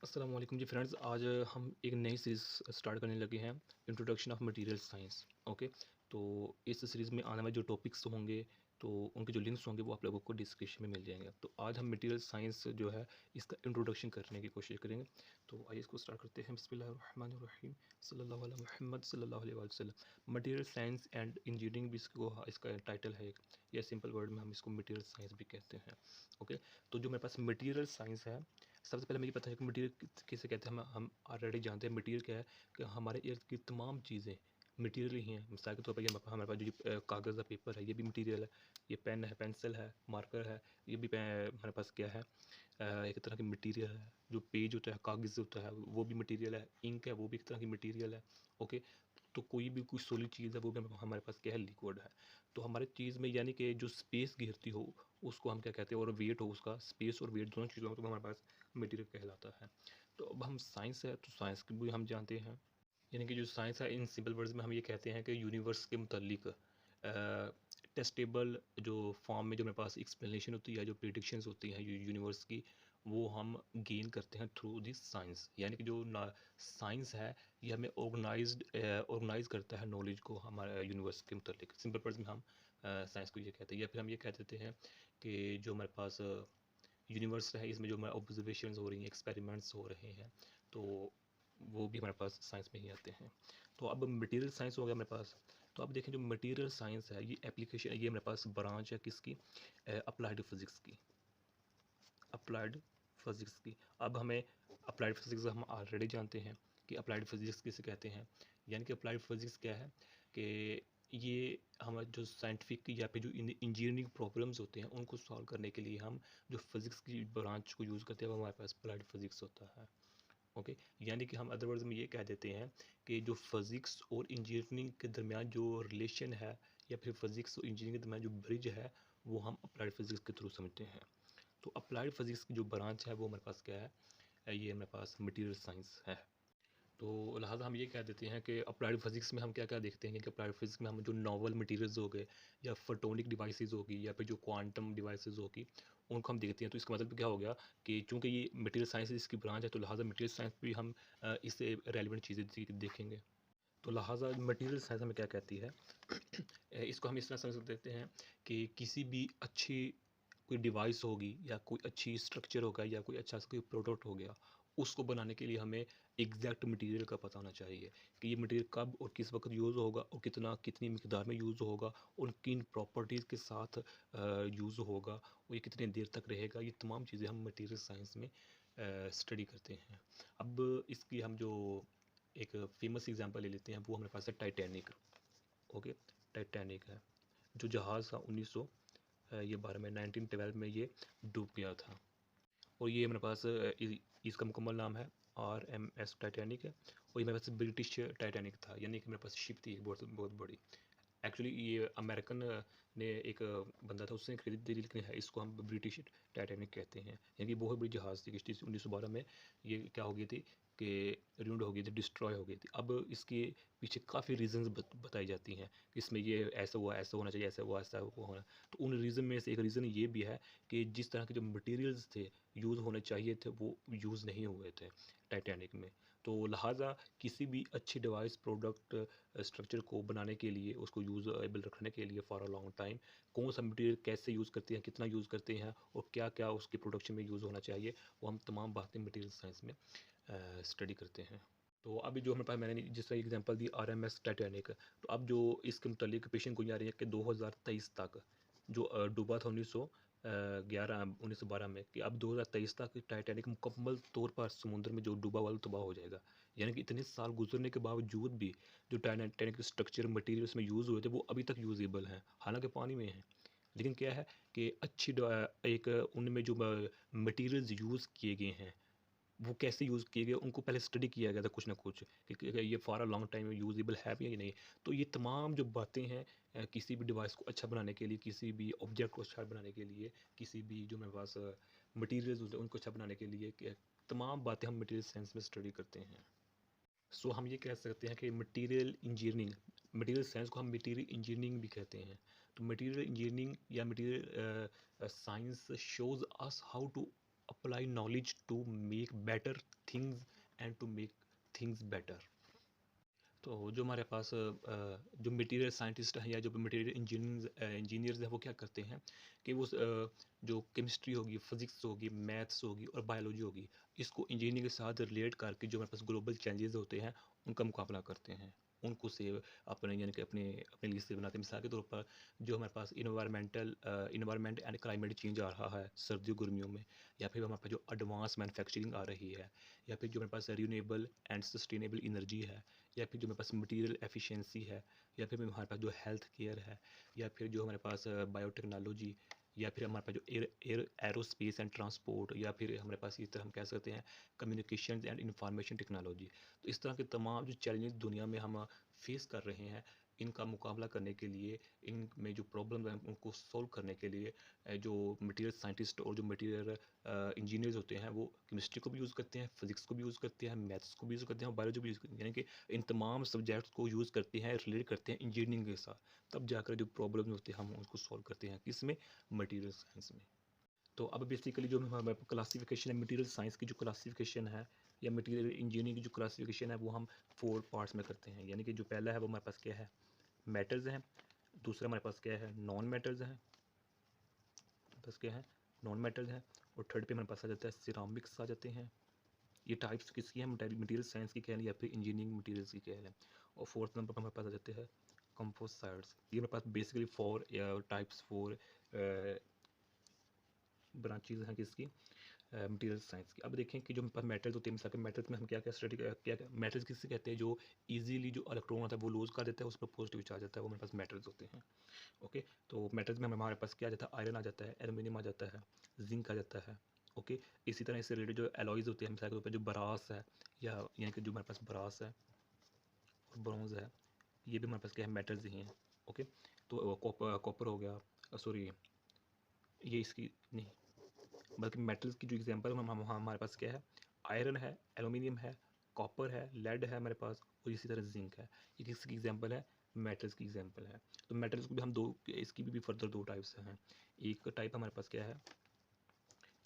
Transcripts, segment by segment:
अस्सलाम वालेकुम जी फ्रेंड्स। आज हम एक नई सीरीज़ स्टार्ट करने लगे हैं, introduction of material science. Okay, तो इस सीरीज़ में आने वाले जो टॉपिक्स होंगे तो उनके जो लिंक्स होंगे वो आप लोगों को डिस्क्रिप्शन में मिल जाएंगे। तो आज हम मटेरियल साइंस जो है इसका इंट्रोडक्शन करने की कोशिश करेंगे। तो आइए इसको स्टार्ट करते हैं। बिस्मिल्लाहिर्रहमानिर्रहीम, सल्लल्लाहु अला मुहम्मद सल्लल्लाहु अलैहि वसल्लम। मटेरियल साइंस एंड इंजीनियरिंग भी इसका टाइटल है एक, या सिंपल वर्ड में हम इसको मटेरियल साइंस भी कहते हैं। ओके, तो जो मेरे पास मटेरियल साइंस है, सबसे पहले मुझे पता है कि मटेरियल किसे कहते हैं। हम ऑलरेडी जानते हैं मटेरियल क्या है, कि हमारे इर्द की तमाम चीज़ें मटेरियल ही हैं। मिसाल के तौर पर ये हमारे पास जो कागज़ का पेपर है ये भी मटेरियल है, ये पेन है, पेंसिल है, मार्कर है, ये भी हमारे पास क्या है, एक तरह की मटेरियल है। जो पेज होता है, कागज़ होता है, वो भी मटेरियल है। इंक है, वो भी एक तरह की मटेरियल है। ओके, तो कोई भी कुछ सॉलिड चीज़ है वो भी हमारे पास क्या है, लिक्विड है। तो हमारे चीज़ में यानी कि जो स्पेस घेरती हो उसको हम क्या कहते हैं, और वेट हो उसका, स्पेस और वेट दोनों चीज़ों में तो हमारे पास मटेरियल कहलाता है। तो अब हम साइंस है तो साइंस की भी हम जानते हैं, यानी कि जो साइंस है इन सिंपल वर्ड्स में हम ये कहते हैं कि यूनिवर्स के मुतालिक टेस्टेबल जो फॉर्म में जो मेरे पास एक्सप्लेनेशन होती है, जो प्रिडिक्शंस होती हैं यूनिवर्स की, वो हम गेन करते हैं थ्रू दिस साइंस। यानी कि जो साइंस है ये हमें ऑर्गेनाइज करता है नॉलेज को हमारे यूनिवर्स के मुतालिक। सिंपल वर्ड्स में हम साइंस को ये कहते हैं। या फिर हम ये कह देते हैं कि जो हमारे पास यूनिवर्स है इसमें जो हमारे ऑब्जर्वेशंस हो रही हैं, एक्सपेरिमेंट्स हो रहे हैं, तो वो भी हमारे पास साइंस में ही आते हैं। तो अब मटेरियल साइंस हो गया मेरे पास। तो अब देखें जो मटेरियल साइंस है ये एप्लीकेशन, ये मेरे पास ब्रांच है किसकी, अप्लाइड फिज़िक्स की। अप्लाइड फिज़िक्स की। अब हमें अप्लाइड फिज़िक्स हम ऑलरेडी जानते हैं कि अप्लाइड फिज़िक्स किसे कहते हैं। यानी कि अप्लाइड फिज़िक्स क्या है कि ये हमारे जो साइंटिफिक या फिर जो इंजीनियरिंग प्रॉब्लम्स होते हैं उनको सॉल्व करने के लिए हम जो फिज़िक्स की ब्रांच को यूज़ करते हैं वो हमारे पास अप्लाइड फिज़िक्स होता है। ओके, यानी कि हम अदर वर्ड्स में ये कह देते हैं कि जो फिज़िक्स और इंजीनियरिंग के दरमियान जो रिलेशन है, या फिर फिज़िक्स और इंजीनियरिंग के दरमियान जो ब्रिज है, वो हम अप्लाइड फिज़िक्स के थ्रू समझते हैं। तो अप्लाइड फिज़िक्स की जो ब्रांच है वो हमारे पास क्या है, ये हमारे पास मटेरियल साइंस है। तो लिहाजा हम ये कह देते हैं कि अप्लाइड फिज़िक्स में हम क्या क्या देखते हैं कि अप्लाइड फिज़िक्स में हम जो नॉवल मटेरियल्स हो गए, या फोटोनिक डिवाइसेस होगी, या फिर जो क्वांटम डिवाइसेस होगी, उनको हम देखते हैं। तो इसका मतलब क्या हो गया कि चूंकि ये मटेरियल साइंस इसकी ब्रांच है, तो लिहाजा मटेरियल साइंस भी हम इससे रेलिवेंट चीज़ें देखेंगे। तो लिहाजा मटेरियल साइंस हमें क्या कहती है, इसको हम इस तरह समझ देते हैं कि किसी भी अच्छी कोई डिवाइस होगी, या कोई अच्छी स्ट्रक्चर होगा, या कोई अच्छा सा कोई प्रोडक्ट हो गया, उसको बनाने के लिए हमें एग्जैक्ट मटेरियल का पता होना चाहिए कि ये मटेरियल कब और किस वक्त यूज़ होगा, और कितनी मिकदार में यूज़ होगा, और किन प्रॉपर्टीज़ के साथ यूज़ होगा, और ये कितनी देर तक रहेगा। ये तमाम चीज़ें हम मटेरियल साइंस में स्टडी करते हैं। अब इसकी हम जो एक फेमस एग्जांपल ले लेते हैं, वो हमारे पास है टाइटैनिक। ओके, टाइटैनिक है जो जहाज़ था 1912 में, 1912 में ये डूब गया था। और ये मेरे पास इसका मुकम्मल नाम है RMS टाइटैनिक है। और ये मेरे पास ब्रिटिश टाइटैनिक था, यानी कि मेरे पास शिप थी बहुत बहुत बड़ी। एक्चुअली ये अमेरिकन ने एक बंदा था उसने खरीदी थी, लेकिन है इसको हम ब्रिटिश टाइटैनिक कहते हैं। यानी कि बहुत बड़ी जहाज़ थी, किश्ती 1912 में ये क्या हो गई थी कि रूइंड हो गई थी, डिस्ट्रॉय हो गई थी। अब इसके पीछे काफ़ी रीजंस बताई जाती हैं कि इसमें ये ऐसा हुआ, ऐसा होना चाहिए, ऐसा हुआ, ऐसा होना। तो उन रीज़न में से एक रीज़न ये भी है कि जिस तरह के जो मटेरियल्स थे यूज़ होने चाहिए थे वो यूज़ नहीं हुए थे टाइटैनिक में। तो लिहाजा किसी भी अच्छी डिवाइस, प्रोडक्ट, स्ट्रक्चर को बनाने के लिए, उसको यूज़ेबल रखने के लिए फॉर अ लॉन्ग टाइम, कौन सा मटेरियल कैसे यूज़ करते हैं, कितना यूज़ करते हैं, और क्या क्या उसके प्रोडक्शन में यूज़ होना चाहिए, वो हम तमाम बातें मटेरियल साइंस में स्टडी करते हैं। तो अभी जो हमारे पास मैंने जिस तरह एग्जांपल दी RMS टाइटैनिक, तो अब जो इसके मुतालिक पेशन गोई आ रही है कि 2023 तक जो डूबा था 1912 में, कि अब 2023 तक टाइटैनिक मुकम्मल तौर पर समुद्र में जो डूबा हुआ तबाह हो जाएगा। यानी कि इतने साल गुजरने के बावजूद भी जो टाइटैनिक स्ट्रक्चर मटेरियल उसमें यूज़ हुए थे वो अभी तक यूजेबल हैं, हालांकि पानी में हैं। लेकिन क्या है कि एक उनमें जो मटेरियल्स यूज़ किए गए हैं वो कैसे यूज़ किए गए, उनको पहले स्टडी किया गया था कुछ ना कुछ, कि ये for a long time usable है भी या नहीं। तो ये तमाम जो बातें हैं किसी भी डिवाइस को अच्छा बनाने के लिए, किसी भी ऑब्जेक्ट को अच्छा बनाने के लिए, किसी भी जो मेरे पास मटीरियल्स होते हैं उनको अच्छा बनाने के लिए, तमाम बातें हम मटीरियल साइंस में स्टडी करते हैं। सो हम ये कह सकते हैं कि मटेरियल इंजीनियरिंग, मटेरियल साइंस को हम मटेरियल इंजीनियरिंग भी कहते हैं। तो मटेरियल इंजीनियरिंग या material science shows us how to apply knowledge to make better things and to make things better. तो जो हमारे पास जो मटेरियल साइंटिस्ट हैं या जो मटेरियल इंजीनियर्स हैं वो क्या करते हैं कि वो जो केमिस्ट्री होगी, फिजिक्स होगी, मैथ्स होगी और बायोलॉजी होगी, इसको इंजीनियरिंग के साथ रिलेट करके जो हमारे पास ग्लोबल चैलेंजेस होते हैं उनका मुकाबला करते हैं, उनको से अपने यानी कि अपने अपने लिए से बनाते हैं। मिसाल के तौर पर जो हमारे पास इन्वायरमेंट एंड क्लाइमेट चेंज आ रहा है सर्दियों गर्मियों में, या फिर हमारे पास जो एडवांस मैन्युफैक्चरिंग आ रही है, या फिर जो हमारे पास रिन्यूएबल एंड सस्टेनेबल एनर्जी है, या फिर जो हमारे पास मटेरियल एफिशिएंसी है, या फिर हमारे पास जो हेल्थ केयर है, या फिर जो हमारे पास बायोटेक्नोलॉजी, या फिर हमारे पास जो एरोस्पेस एंड ट्रांसपोर्ट, या फिर हमारे पास इस तरह हम कह सकते हैं कम्युनिकेशन एंड इंफॉर्मेशन टेक्नोलॉजी। तो इस तरह के तमाम जो चैलेंजेस दुनिया में हम फेस कर रहे हैं, इनका मुकाबला करने के लिए, इनमें जो प्रॉब्लम है उनको सॉल्व करने के लिए जो मटेरियल साइंटिस्ट और जो मटेरियल इंजीनियर्स होते हैं वो केमिस्ट्री को भी यूज़ करते हैं, फिजिक्स को भी यूज़ करते हैं, मैथ्स को भी यूज़ करते हैं और बायोलॉजी भी यूज़ करते हैं, यानी कि इन तमाम सब्जेक्ट्स को यूज़ करते हैं, रिलेट करते हैं इंजीनियरिंग के साथ। तब जाकर जो प्रॉब्लम होती है हम उसको सॉल्व करते हैं, किसमें? मटेरियल साइंस में। तो अब बेसिकली जो हमारा क्लासिफिकेशन है, मटेरियल साइंस की जो क्लासिफिकेशन है या मटेरियल इंजीनियरिंग की जो क्लासिफिकेशन है वो हम 4 पार्ट्स में करते हैं। यानी कि जो पहला है वो हमारे पास क्या है? मेटल्स हैं। दूसरा हमारे पास क्या है? नॉन मेटल्स हैं। बस क्या है? नॉन मेटल्स हैं। और थर्ड पे हमारे पास आ जाता है सिरामिक्स आ जाते हैं। ये टाइप्स किसकी हैं? मटेरियल साइंस की कह लें या फिर इंजीनियरिंग मटेरियल्स की कह लें। और फोर्थ नंबर पर हमारे पास आ जाते हैं कंपोजिट्स। ये हमारे पास बेसिकली 4 टाइप्स, 4 ब्रांचेज हैं किसकी? मटेरियल साइंस की। अब देखें कि जो हमारे पास मेटल्स होते हैं, मिसाल के मेटल्स में हम क्या क्या स्टडी क्या मेटल्स किससे कहते हैं? जो इजीली जो इलेक्ट्रॉन होता है वो लूज कर देता है, उस पर पॉजिटिव चार्ज आता है, वो हमारे पास मेटल्स होते हैं। ओके, तो मेटल्स में हमारे पास क्या आ जाता है? आयरन आ जाता है, एल्यूमिनियम आ जाता है, जिंक आ जाता है। ओके, इसी तरह इससे रिलेटेड जो एलॉयज़ होते हैं, मिसाल के तौर पर जो ब्रास है या यानी कि जो हमारे पास ब्रास है और ब्रॉन्ज है, ये भी हमारे पास क्या है? मेटल्स ही हैं। ओके, तो कॉपर हो गया, सॉरी ये इसकी नहीं, बल्कि मेटल्स की जो एग्जांपल हमारे पास क्या है? आयरन है, एल्यूमिनियम है, कॉपर है, लेड है हमारे पास, और इसी तरह जिंक है। ये किसकी एग्जांपल है? मेटल्स की एग्जांपल है। तो मेटल्स को भी हम दो, इसकी भी फर्दर 2 टाइप्स हैं। एक टाइप हमारे पास क्या है?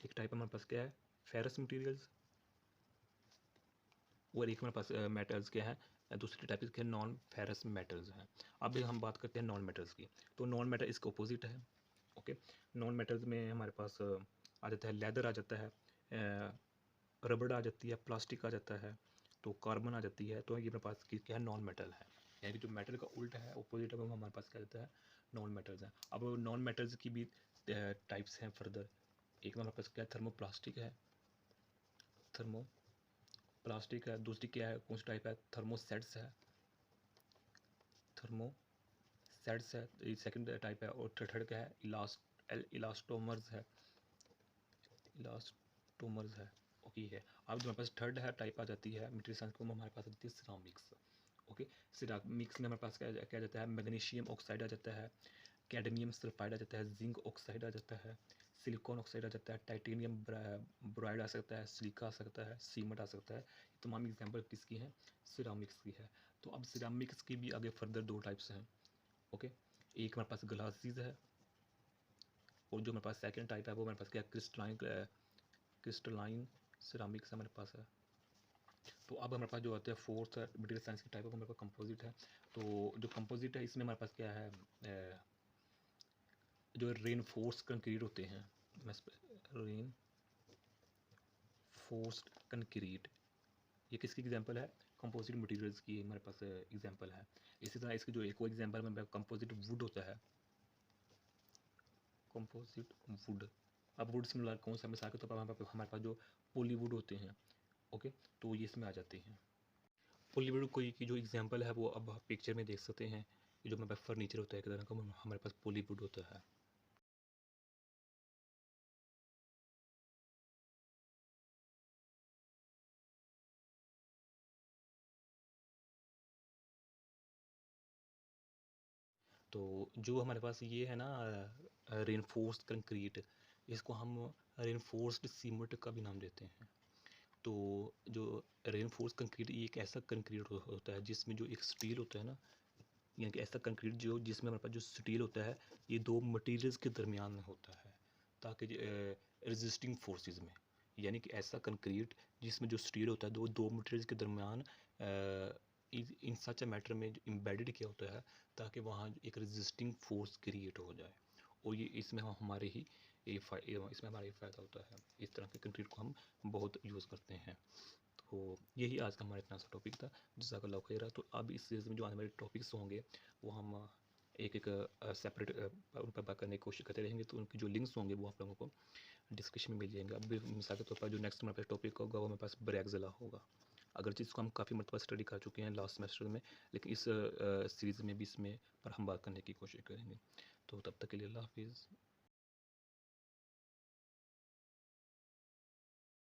एक टाइप हमारे पास क्या है? Ferrous materials. और एक हमारे पास मेटल्स क्या है? दूसरी टाइप क्या है? नॉन फेरस मेटल्स हैं। अब हम बात करते हैं नॉन मेटल्स की। तो नॉन मेटल इसका अपोजिट है। ओके, नॉन मेटल्स में हमारे पास आ जाता है लेदर आ जाता है, रबड़ आ जाती है, प्लास्टिक आ जाता है, तो कार्बन आ जाती है। तो ये मेरे पास क्या है? नॉन मेटल है। यानी कि जो मेटल का उल्टा है, अपोजिट है, वो हमारे पास क्या जाता है? नॉन मेटल्स हैं। अब नॉन मेटल्स की भी टाइप्स हैं फर्दर। एक हमारे पास क्या है? थर्मोप्लास्टिक है, थर्मोप्लास्टिक है। दूसरी क्या है? कौन सी टाइप है? थर्मोसेट्स है, थर्मोसेट्स है, ये सेकंड टाइप है। और थर्ड क्या है? इलास्टोमर्स है, इलास्टोमर्स है। ओके है। अब जो हमारे पास थर्ड है टाइप आ जाती है मटेरियल साइंस को, हमारे पास आ जाती है सिरामिक्स। ओके, सिरामिक्स में हमारे पास क्या जाता है? मैग्नीशियम ऑक्साइड आ जाता है, कैडमियम सल्फाइड आ जाता है, जिंक ऑक्साइड आ जाता है, सिलिकॉन ऑक्साइड आ जाता है, टाइटेनियम ब्राइड आ सकता है, सिलिका आ सकता है, सीमेंट आ सकता है। तमाम एग्जांपल किसकी हैं? सिरामिक्स की है। तो अब सिरामिक्स की भी आगे फर्दर 2 टाइप्स हैं। ओके, एक हमारे पास ग्लासेस है, और जो हमारे पास सेकंड टाइप है वो हमारे पास क्या? क्रिस्टलाइन सिरामिक्स हमारे पास है। तो अब हमारे पास जो होता है फोर्थ मटेरियल साइंस की टाइप है, हमारे पास कंपोजिट है। तो जो कंपोजिट है इसमें हमारे पास क्या है? जो रेनफोर्स कंक्रीट होते हैं, रेन फोर्स्ड कंक्रीट, ये किसकी एग्जांपल है? कंपोजिट मटेरियल्स की हमारे पास एग्जांपल है। इसी तरह इसकी जो एक और एग्जांपल में कंपोजिट वुड होता है, कंपोजिट वुड। अब वुड से मिला कौन सा? मिसाल के तौर पर हमारे पास जो पॉलीवुड होते हैं। ओके, तो ये इसमें आ जाते हैं। पॉलीवुड कोई की जो एग्जांपल है वो अब आप पिक्चर में देख सकते हैं। ये जो हमारे पास फर्नीचर होता है एक तरह का, हमारे पास पॉलीवुड होता है। तो जो हमारे पास ये है ना रेनफोर्स्ड कंक्रीट, इसको हम रेनफोर्स्ड सीमेंट का भी नाम देते हैं। तो जो रेनफोर्स्ड कंक्रीट ये एक ऐसा कंक्रीट होता है जिसमें जो एक स्टील होता है ना, यानी कि ऐसा कंक्रीट जो जिसमें हमारे पास जो स्टील होता है ये 2 मटेरियल्स के दरमियान में होता है, ताकि रेजिस्टिंग फोर्सेस में, यानी कि ऐसा कंक्रीट जिसमें जो स्टील होता है दो मटेरियल्स के दरमियान इन सच अ मैटर में एम्बेडेड किया होता है, ताकि वहाँ एक रेजिस्टिंग फोर्स क्रिएट हो जाए। और ये इसमें हमारे ही इसमें हमारा ये फ़ायदा होता है। इस तरह के कंक्रीट को हम बहुत यूज़ करते हैं। तो यही आज का हमारा इतना सा टॉपिक था। जज़ाकल्लाहु खैरा। तो अब इस सीरीज़ में जो आने वाले टॉपिक्स होंगे वो हम एक एक सेपरेट उन पर बात करने की कोशिश करते रहेंगे, तो उनकी जो लिंक्स होंगे वो आप लोगों को डिस्क्रिप्शन में मिल जाएंगे। अब भी मिसाल के तौर पर जो नेक्स्ट हमारे पास टॉपिक होगा वो हमारे पास ब्रैकज़िला होगा। अगर जिसको हम काफ़ी मरतबा स्टडी कर चुके हैं लास्ट सेमेस्टर में, लेकिन इस सीरीज़ में भी इसमें पर हम बात करने की कोशिश करेंगे। तो तब तक के लिए अल्लाह हाफिज़।